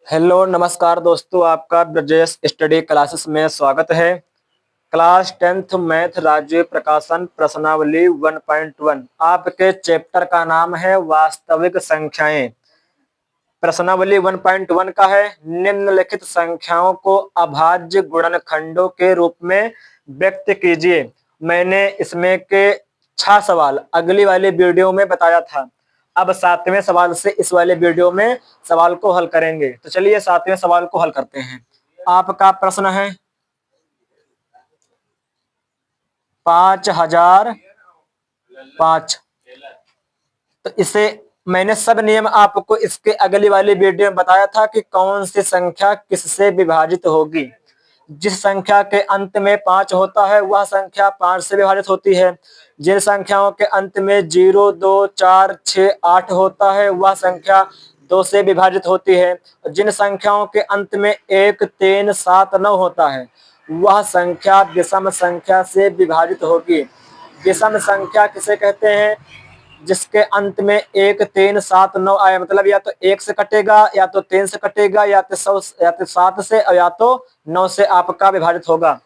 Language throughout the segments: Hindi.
हेलो नमस्कार दोस्तों, आपका ब्रजेश स्टडी क्लासेस में स्वागत है। क्लास 10th मैथ राज्य प्रकाशन प्रश्नावली 1.1 आपके चैप्टर का नाम है वास्तविक संख्याएं। प्रश्नावली 1.1 का है निम्नलिखित संख्याओं को अभाज्य गुणनखंडों के रूप में व्यक्त कीजिए। मैंने इसमें के 6 सवाल अगली वाली वीडियो में बताया था। अब 7वें सवाल से इस वाले वीडियो में सवाल को हल करेंगे। तो चलिए 7वें सवाल को हल करते हैं। आपका प्रश्न है 5005। तो इसे मैंने सब नियम आपको इसके अगली वाली वीडियो में बताया था कि कौन सी संख्या किससे विभाजित होगी। जिस संख्या के अंत में 5 होता है वह संख्या 5 से विभाजित होती है। जिन संख्याओं के अंत में 0, 2, 4, 6, 8 होता है वह संख्या 2 से विभाजित होती है। जिन संख्याओं के अंत में 1, 3, 7, 9 होता है वह संख्या विषम संख्या से विभाजित होगी। विषम संख्या किसे कहते हैं? जिसके अंत में 1, 3, 7, 9 आए, मतलब या तो 1 से कटेगा, या तो 3 से कटेगा, या तो 7 से, और या तो 9 से आपका विभाजित होगा।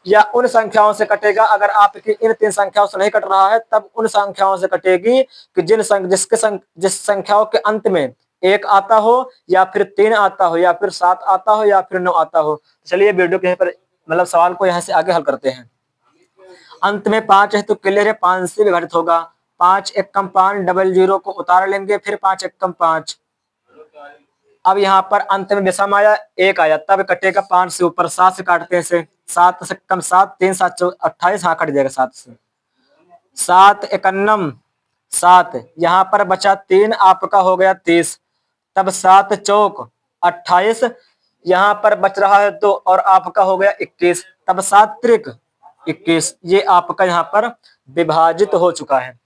या उन संख्याओं से कटेगा, अगर आपकी इन 3 संख्याओं से नहीं कट रहा है तब उन संख्याओं से कटेगी कि जिस संख्याओं के अंत में 1 आता हो, या फिर 3 आता हो, या फिर 7 आता हो, या फिर 9 आता हो। चलिए वीडियो के पर मतलब सवाल को यहाँ से आगे हल करते हैं। अंत में 5 है तो क्लियर है 5 से विभाजित होगा। 5 एकम 5, डबल जीरो को उतार लेंगे, फिर 5 एकम 5। अब यहाँ पर अंत में विषम आया, 1 आया, तब कटेगा 5 से ऊपर। 7 से काटते हैं इसे, 7 से कम 7, 3 7 28, हाँ कट जाएगा 7 से। 7 एकन्नम 7, यहाँ पर बचा 3, आपका हो गया 30। तब 7 चौक 28, यहाँ पर बच रहा है 2 और आपका हो गया 21। तब 7 त्रिक 21, ये आपका यहाँ पर विभाजित हो चुका है।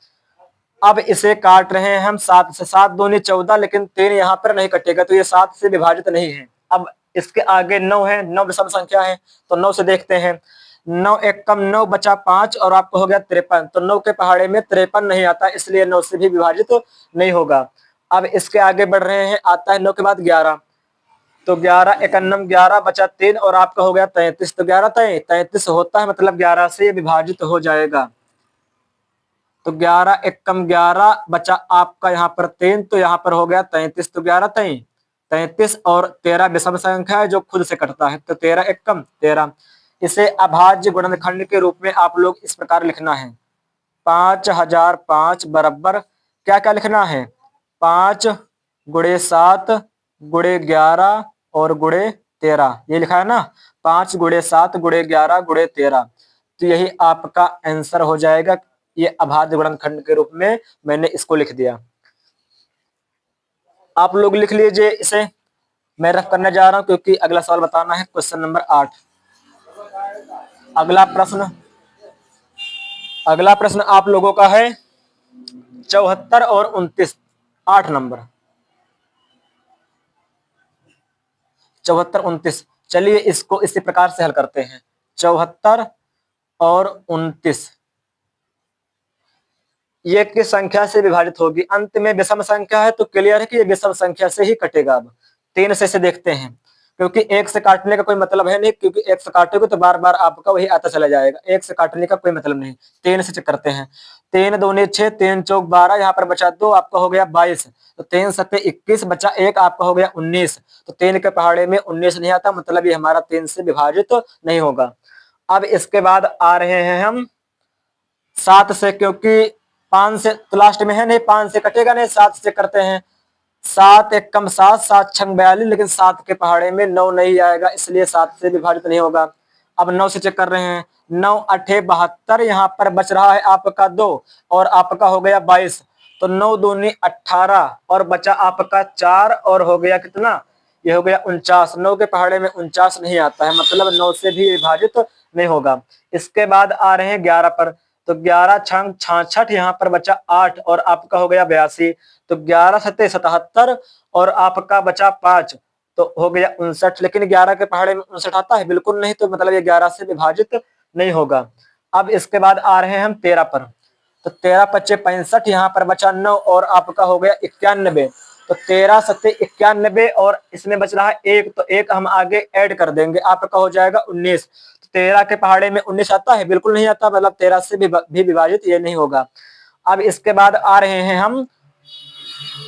अब इसे काट रहे हैं हम 7 से। 7 दूनी 14, लेकिन 3 यहाँ पर नहीं कटेगा तो ये 7 से विभाजित नहीं है। अब इसके आगे 9 है, 9 विषम संख्या है तो 9 से देखते हैं। 9 एकम 9, बचा 5 और आपको हो गया 53। तो 9 के पहाड़े में 53 नहीं आता, इसलिए 9 से भी विभाजित नहीं होगा। अब इसके आगे बढ़ रहे हैं, आता है 9 के बाद 11। तो 11 एकन्नम 11, बचा 3 और आपका हो गया 33। तो 11 33 होता है, मतलब 11 से विभाजित हो जाएगा। तो 11 एकम 11, बचा आपका यहाँ पर 3, तो यहाँ पर हो गया 33। तो 11 33 और 13 विषम संख्या है जो खुद से कटता है, तो 13 एकम 13। इसे अभाज्य गुणनखंड के रूप में आप लोग इस प्रकार लिखना है। 5005 बराबर क्या क्या लिखना है? 5 गुणे 7 गुणे 11 और गुणे 13, ये लिखा है ना। 5 गुणे 7 गुणे 11 गुणे 13, तो यही आपका आंसर हो जाएगा। ये अभाज्य गुणनखंड के रूप में मैंने इसको लिख दिया। आप लोग लिख लीजिए इसे, मैं रफ करने जा रहा हूं क्योंकि अगला सवाल बताना है। Question number 8। अगला प्रश्न आप लोगों का है 74 और 29, 8 नंबर। 74 29, चलिए इसको इसी प्रकार से हल करते हैं। 74 और 29 ये किस संख्या से विभाजित होगी? अंत में विषम संख्या है तो क्लियर है कि ये विषम संख्या से ही कटेगा। अब 3 से देखते हैं, क्योंकि 1 से काटने का कोई मतलब है नहीं, क्योंकि 1 से काटोगे तो बार बार आपका वही आता चला जाएगा। 1 से काटने का कोई मतलब नहीं। 3 से चेक करते हैं। 3 दूनी 6, 3 चौक 12, यहाँ पर बचा 2, आपका हो गया 22। तो 3 सत्ते 21, बचा 1, आपका हो गया 19। तो 3 के पहाड़े में 19 नहीं आता, मतलब ये हमारा 3 से विभाजित नहीं होगा। अब इसके बाद आ रहे हैं हम 7 से, क्योंकि 5 से तो लास्ट में है नहीं, 5 से कटेगा नहीं, 7 से करते हैं। 7 एकम 7, 7 छंग 42, लेकिन 7 के पहाड़े में 9 नहीं आएगा, इसलिए 7 से विभाजित नहीं होगा। अब 9 से चेक कर रहे हैं। 9 अठे 72, यहाँ पर बच रहा है आपका 2 और आपका हो गया 22। तो 9 दूनी 18 और बचा आपका 4 और हो गया कितना? ये हो गया 49। 9 के पहाड़े में 49 नहीं आता है, मतलब 9 से भी विभाजित नहीं होगा। इसके बाद आ रहे हैं 11 पर। तो 11 छंग 66, यहाँ पर बचा 8 और आपका हो गया 82। तो 11 सत्ते 77 और आपका बचा 5, तो हो गया 59। लेकिन 11 के पहाड़े में 59 आता है? बिल्कुल नहीं, तो मतलब ये 11 से विभाजित नहीं होगा। अब इसके बाद आ रहे हैं हम 13 पर। तो 13 पच्चे 65, यहाँ पर बचा 9 और आपका हो गया 91। तो 13 सत्ते 91 और इसमें बच रहा है 1, तो 1 हम आगे ऐड कर देंगे, आपका हो जाएगा 19। तो 13 के पहाड़े में 19 आता है? बिल्कुल नहीं आता, मतलब 13 से भी विभाजित ये नहीं होगा। अब इसके बाद आ रहे हैं हम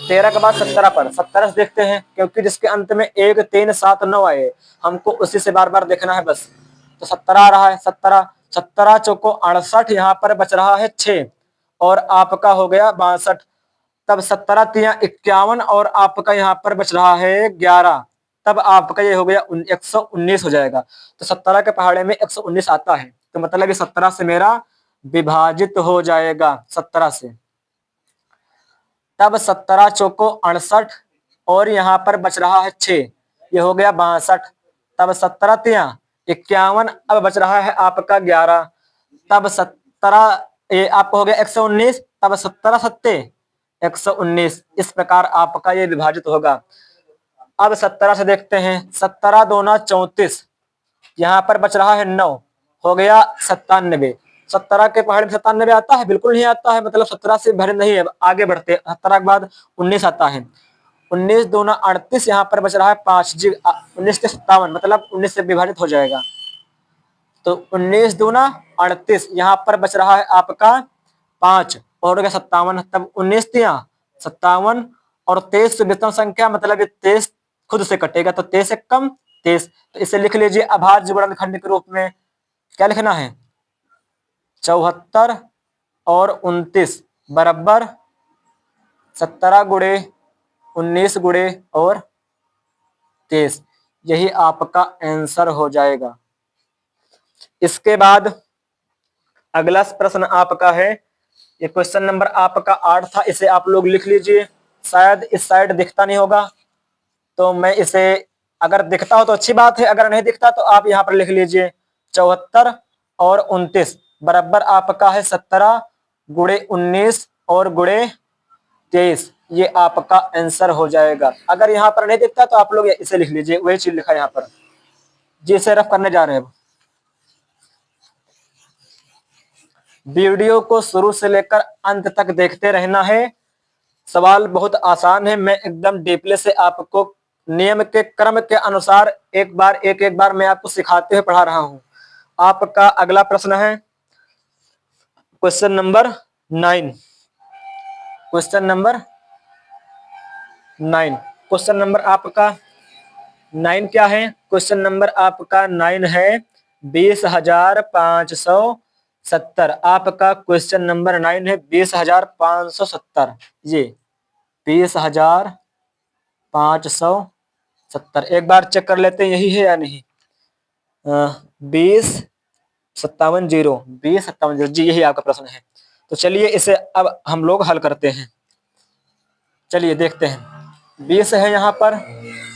13 के बाद 17 पर। 17 से देखते हैं, क्योंकि जिसके अंत में 1 3 7 9 आए, हमको उसी से बार बार देखना है बस। तो 17 आ रहा है, 17 17 चौको 68, यहाँ पर बच रहा है 6 और आपका हो गया 62। तब 17 तिया 51 और आपका यहाँ पर बच रहा है 11, तब आपका ये हो गया 119 हो जाएगा। तो 17 के पहाड़े में 119 आता है, तो मतलब ये 17 से मेरा विभाजित हो जाएगा, 17 से। तब 17 चौको 68 और यहाँ पर बच रहा है 6, ये हो गया 62। तब 17 तिया 51, अब बच रहा है आपका 11, तब 17 ये आपको हो गया 119, तब 17 सत्ते 119। इस प्रकार आपका ये विभाजित होगा। अब 17 से देखते हैं, 17 दूना 34, यहाँ पर बच रहा है 9, हो गया 97। 17 के पहाड़ में 97 आता है? बिल्कुल नहीं आता है, मतलब 17 से भरे नहीं है। आगे बढ़ते 17 के बाद 19 आता है, 19 दूना 38, यहाँ पर बच रहा है 5 जी, 19 के 57, मतलब 19 से विभाजित हो जाएगा। तो 19 दूना 38, यहाँ पर बच रहा है आपका 5 और हो गया 57। तब 19 तिया 57 और 23 से विषम संख्या, मतलब ये 23 खुद से कटेगा, तो 23 से कम 23। तो इसे लिख लीजिए अभाज्य गुणनखंड के रूप में। क्या लिखना है? 74 और 29 बराबर 17 गुणे 19 गुणे और 23, यही आपका आंसर हो जाएगा। इसके बाद अगला प्रश्न आपका है, ये क्वेश्चन नंबर आपका 8 था, इसे आप लोग लिख लीजिए। शायद इस साइड दिखता नहीं होगा, तो मैं इसे, अगर दिखता हो तो अच्छी बात है, अगर नहीं दिखता तो आप यहाँ पर लिख लीजिए 74 और 29 बराबर आपका है 17 गुणे 19 और गुणे 23, ये आपका आंसर हो जाएगा। अगर यहाँ पर नहीं दिखता तो आप लोग इसे लिख लीजिए, वही चीज लिखा है यहाँ पर, जिसे रफ करने जा रहे हैं। वीडियो को शुरू से लेकर अंत तक देखते रहना है। सवाल बहुत आसान है, मैं एकदम डीपली से आपको नियम के क्रम के अनुसार एक बार मैं आपको सिखाते हुए पढ़ा रहा हूं। आपका अगला प्रश्न है question number 9। Question number 9, question number आपका 9 क्या है? क्वेश्चन नंबर आपका 9 है 20,570। आपका क्वेश्चन नंबर 9 है 20,570, ये 20,570। एक बार चेक कर लेते हैं यही है या नहीं। 20,57,0 जी, यही आपका प्रश्न है। तो चलिए इसे अब हम लोग हल करते हैं। चलिए देखते हैं, 20 है यहाँ पर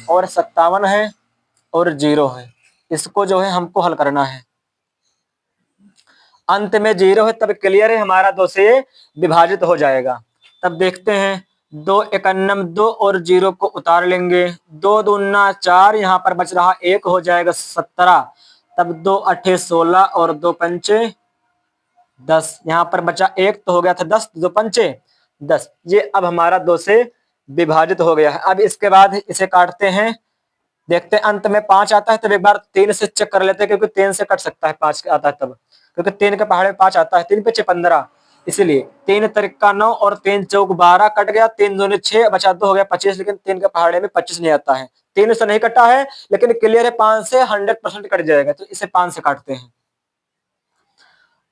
और 57 है और 0 है, इसको जो है हमको हल करना है। अंत में 0 है तब क्लियर है, हमारा 2 से विभाजित हो जाएगा। तब देखते हैं, 2 एकन्नम 2 और 0 को उतार लेंगे, 2 दूना 4, यहाँ पर बच रहा 1, हो जाएगा 17। तब 2 अठे 16 और 2 पंचे 10, यहाँ पर बचा 1 तो हो गया था 10, 2 पंचे 10, ये अब हमारा 2 से विभाजित हो गया है। अब इसके बाद इसे काटते हैं, देखते हैं अंत में 5 आता है, तब एक बार 3 से चेक कर लेते हैं, क्योंकि 3 से कट सकता है 5 आता है तब, क्योंकि 3 के पहाड़े में 5 आता है, 3 पे 6 15, इसीलिए 3 तरीका 9 और 3 चौक 12 कट गया, 3 दूनी 6 बचा 2 हो गया 25, लेकिन 3 के पहाड़े में 25 नहीं आता है। 3 से नहीं कटा है, लेकिन क्लियर है 5 से 100% कट जाएगा, तो इसे 5 से काटते हैं।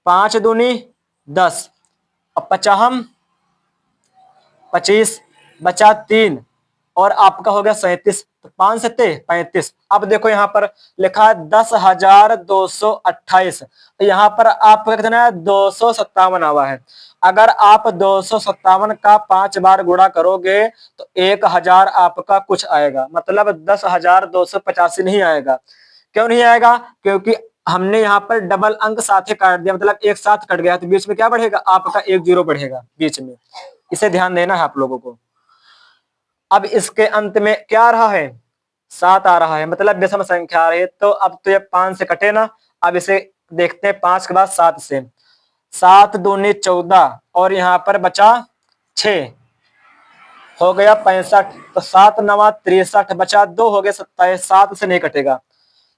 5 दूनी 10 और 50 25 बचा 3 और आपका हो गया 37, तो 5 सत्ते 35। अब देखो यहाँ पर लिखा है 10,228, यहाँ पर आपका कितना है 257 आवा है। अगर आप 257 का 5 बार गुणा करोगे तो 1000 आपका कुछ आएगा, मतलब 10,285 नहीं आएगा। क्यों नहीं आएगा? क्योंकि हमने यहाँ पर डबल अंक साथ ही काट दिया, मतलब एक साथ कट गया, तो बीच में क्या बढ़ेगा? आपका 1 0 बढ़ेगा बीच में, इसे ध्यान देना है आप लोगों को। अब इसके अंत में क्या आ रहा है? 7 आ रहा है, मतलब विषम संख्या आ रही है, तो अब तो ये 5 से कटे ना। अब इसे देखते हैं 5 के बाद 7 से, 7 दूनी 14 और यहाँ पर बचा 6, हो गया 65, तो 7 9 63, बचा 2, हो गया 27, 7 से नहीं कटेगा।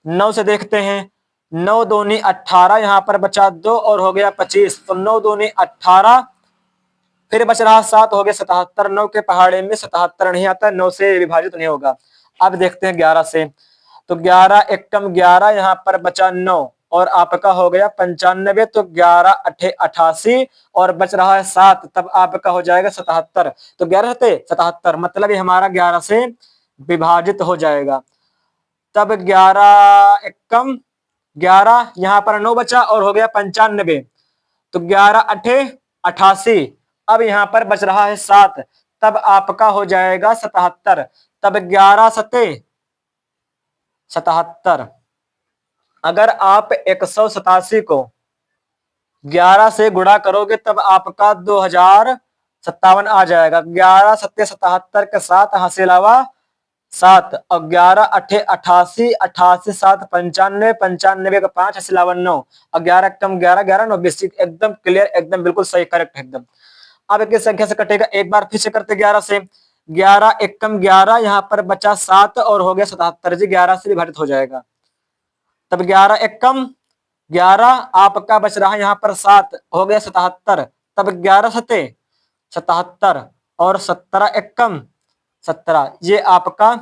9 से देखते हैं, 9 दूनी 18, यहाँ पर बचा 2 और हो गया 25, तो 9 दूनी 18, फिर बच रहा 7, हो गया 77। 9 के पहाड़े में 77 नहीं आता, 9 से विभाजित नहीं होगा। अब देखते हैं 11 से, तो 11 एकम 11, यहाँ पर बचा 9 और आपका हो गया 95, तो 11 अठे 88 और बच रहा है 7, तब आपका हो जाएगा 77। तो 11 से 77, मतलब ये हमारा 11 से विभाजित हो जाएगा। तब 11 एकम 11, यहाँ पर 9 बचा और हो गया 95, तो 11 अठे 88, अब यहाँ पर बच रहा है 7, तब आपका हो जाएगा 77। तब 11 सते 77। अगर आप 187 को 11 से गुणा करोगे तब आपका 2057 आ जाएगा। 11 सत्ते 77 के 7 हासिल अलावा 7 और 11 अठे 88, 88 7 95, 95 का 5 हासिल अलावा 9 और 11 कम 11, 11 9 20, एकदम क्लियर, एकदम बिल्कुल सही, करेक्ट एकदम। अब किस संख्या से कटेगा, एक बार फिर से करते 11 से। 11 एकम 11, यहाँ पर बचा 7 और हो गया 77 जी, 11 से विभाजित हो जाएगा। तब 11 एकम 11, आपका बच रहा है यहाँ पर 7, हो गया 77, तब 11 सते 77 और 17 एकम 17, ये आपका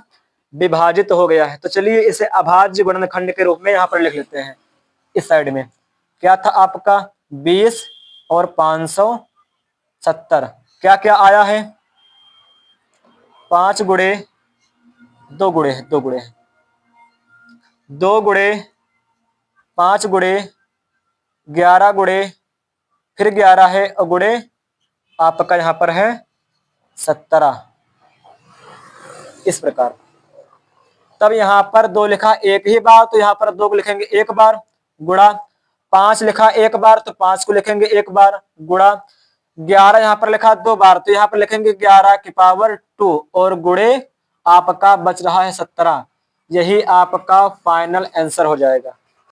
विभाजित हो गया है। तो चलिए इसे अभाज्य गुणनखंड के रूप में यहाँ पर लिख लेते हैं। इस साइड में क्या था आपका 20 और 570, क्या क्या आया है 5 गुणे 2 गुणे 2 गुणे 2 गुणे 5 गुणे 11 गुणे फिर 11 है और गुणे आपका यहां पर है 17, इस प्रकार। तब यहां पर 2 लिखा एक ही बार, तो यहां पर 2 को लिखेंगे एक बार, गुणा 5 लिखा एक बार, तो 5 को लिखेंगे एक बार, गुणा 11 यहां पर लिखा 2 बार, तो यहां पर लिखेंगे 11 की पावर 2 और गुणे आपका बच रहा है 17। यही आपका फाइनल आंसर हो जाएगा।